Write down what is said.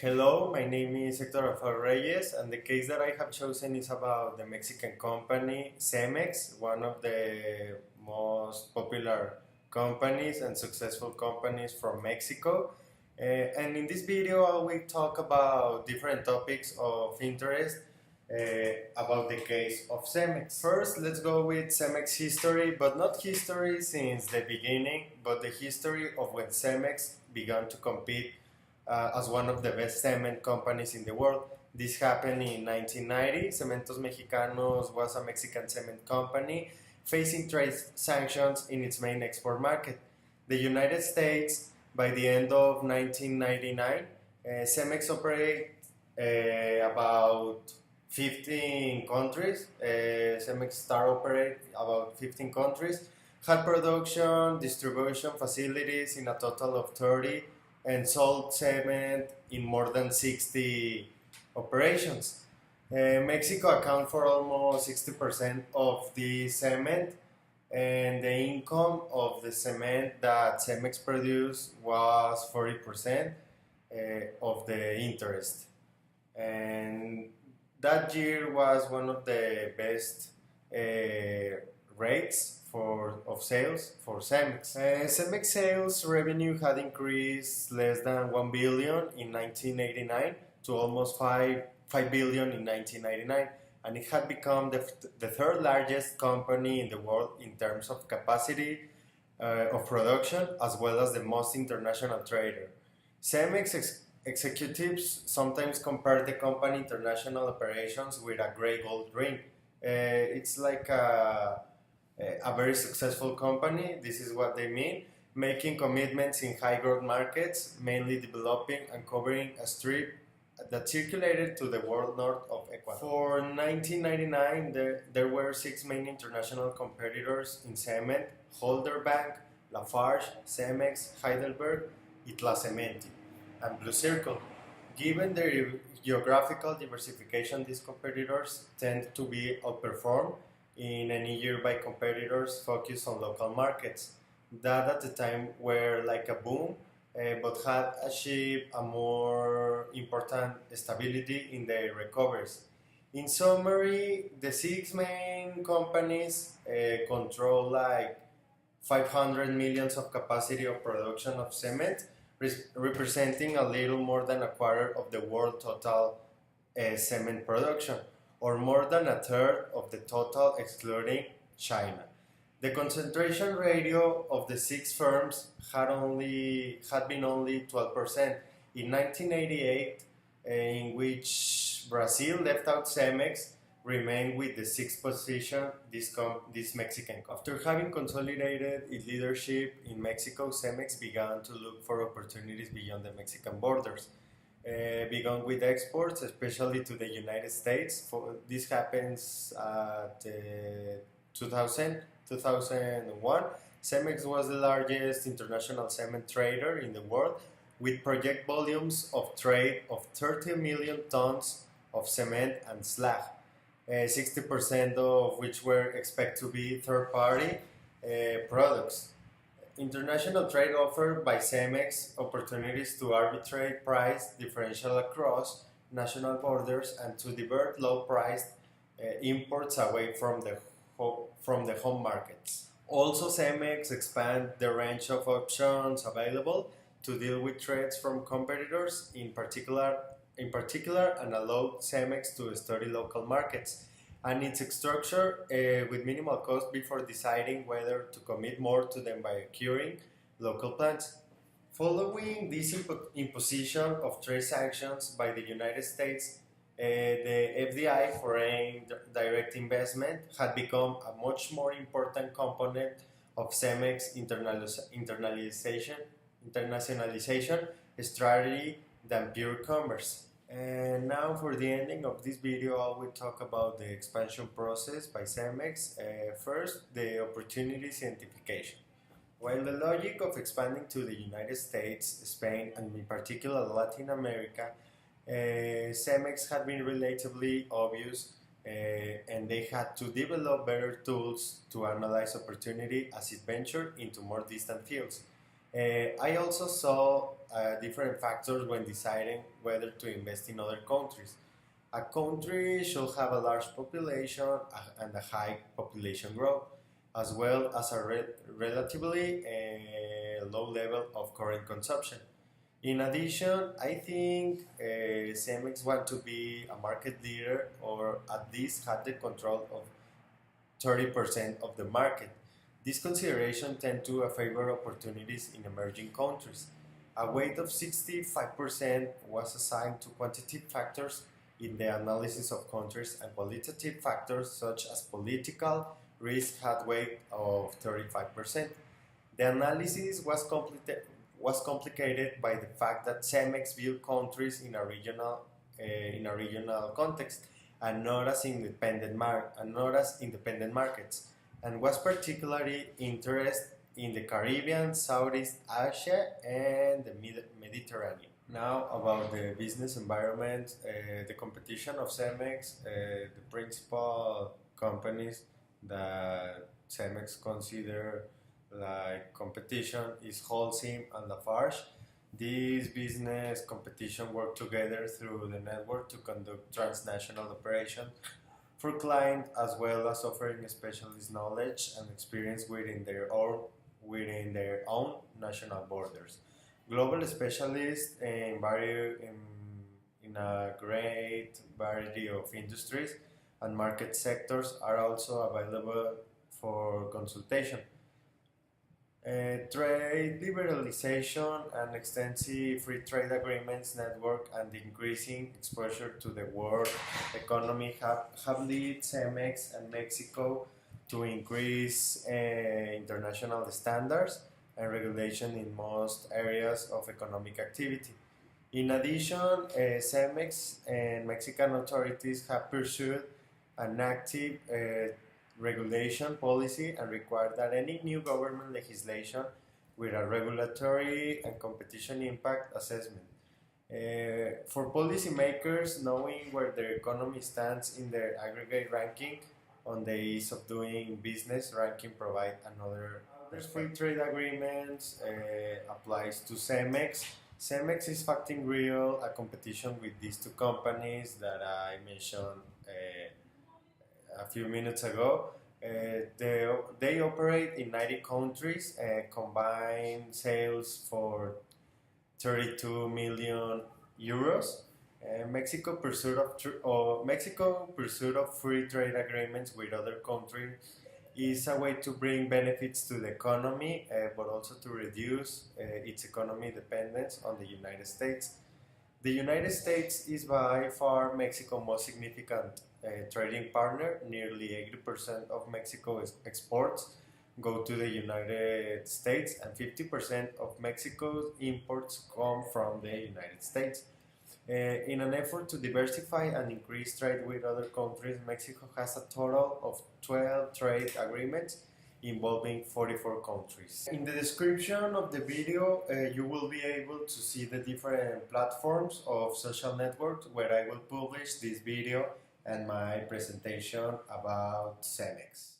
Hello, my name is Héctor Alfaro Reyes, and the case that I have chosen is about the Mexican company Cemex, one of the most popular companies and successful companies from Mexico. And in this video, I will talk about different topics of interest about the case of Cemex. First, let's go with Cemex history, but not history since the beginning, but the history of when Cemex began to compete as one of the best cement companies in the world. This happened in 1990. Cementos Mexicanos was a Mexican cement company facing trade sanctions in its main export market, the United States. By the end of 1999, Cemex operated about 15 countries. Cemex started operating about 15 countries, had production, distribution facilities in a total of 30, and sold cement in more than 60 operations. Mexico accounts for almost 60% of the cement, and the income of the cement that Cemex produced was 40% of the interest. And that year was one of the best rates of sales for Cemex. Cemex sales revenue had increased less than 1 billion in 1989 to almost 5 billion in 1999, and it had become the third largest company in the world in terms of capacity of production, as well as the most international trader. Cemex executives sometimes compare the company international operations with a gray gold ring. It's like a very successful company. This is what they mean: making commitments in high growth markets, mainly developing and covering a strip that circulated to the world north of Ecuador. For 1999, there were 6 main international competitors in cement: Holderbank, Lafarge, Cemex, Heidelberg, Itla-Cementi, and Blue Circle. Given their geographical diversification, these competitors tend to be outperformed in any year by competitors focused on local markets that at the time were like a boom, but had achieved a more important stability in their recoveries. In summary, the 6 main companies control like 500 millions of capacity of production of cement, representing a little more than a quarter of the world total cement production, or more than a third of the total excluding China. The concentration ratio of the 6 firms had been only 12% in 1988, in which Brazil left out Cemex, remained with the 6th position, this Mexican company. After having consolidated its leadership in Mexico, Cemex began to look for opportunities beyond the Mexican borders. Began with exports, especially to the United States. This happens at 2001. Cemex was the largest international cement trader in the world, with project volumes of trade of 30 million tons of cement and slag, 60% of which were expected to be third-party products. International trade offered by Cemex opportunities to arbitrate price differential across national borders and to divert low-priced imports away from the home markets. Also, Cemex expand the range of options available to deal with threats from competitors, in particular, and allowed Cemex to study local markets and its structure with minimal cost before deciding whether to commit more to them by acquiring local plants. Following this imposition of trade sanctions by the United States, the FDI, foreign direct investment, had become a much more important component of Cemex internationalization strategy than pure commerce. And now for the ending of this video, I will talk about the expansion process by Cemex. First, the opportunity identification. While the logic of expanding to the United States, Spain, and in particular Latin America, Cemex had been relatively obvious and they had to develop better tools to analyze opportunity as it ventured into more distant fields. I also saw different factors when deciding whether to invest in other countries. A country should have a large population and a high population growth, as well as a relatively low level of current consumption. In addition, I think Cemex want to be a market leader or at least have the control of 30% of the market. These considerations tend to favor opportunities in emerging countries. A weight of 65% was assigned to quantitative factors in the analysis of countries, and qualitative factors such as political risk had weight of 35%. The analysis was complicated by the fact that Cemex viewed countries in a regional context and not as independent markets, and was particularly interested in the Caribbean, Southeast Asia, and the Mediterranean. Now about the business environment, the competition of Cemex, the principal companies that Cemex consider like competition is Holcim and Lafarge. These business competition work together through the network to conduct transnational operations for clients, as well as offering specialist knowledge and experience within their own national borders. Global specialists in a great variety of industries and market sectors are also available for consultation. Trade liberalization and extensive free trade agreements network and increasing exposure to the world economy have led Cemex and Mexico to increase international standards and regulation in most areas of economic activity. In addition, Cemex and Mexican authorities have pursued an active regulation policy and require that any new government legislation with a regulatory and competition impact assessment. For policymakers, knowing where their economy stands in their aggregate ranking on the ease of doing business ranking provide another free trade agreements applies to Cemex. Cemex is fighting real a competition with these two companies that I mentioned a few minutes ago. They operate in 90 countries, combined sales for 32 million euros. Mexico pursuit of free trade agreements with other countries is a way to bring benefits to the economy, but also to reduce its economic dependence on the United States. The United States is by far Mexico's most significant trading partner. Nearly 80% of Mexico's exports go to the United States, and 50% of Mexico's imports come from the United States. In an effort to diversify and increase trade with other countries, Mexico has a total of 12 trade agreements involving 44 countries. In the description of the video, you will be able to see the different platforms of social networks where I will publish this video and my presentation about Cemex.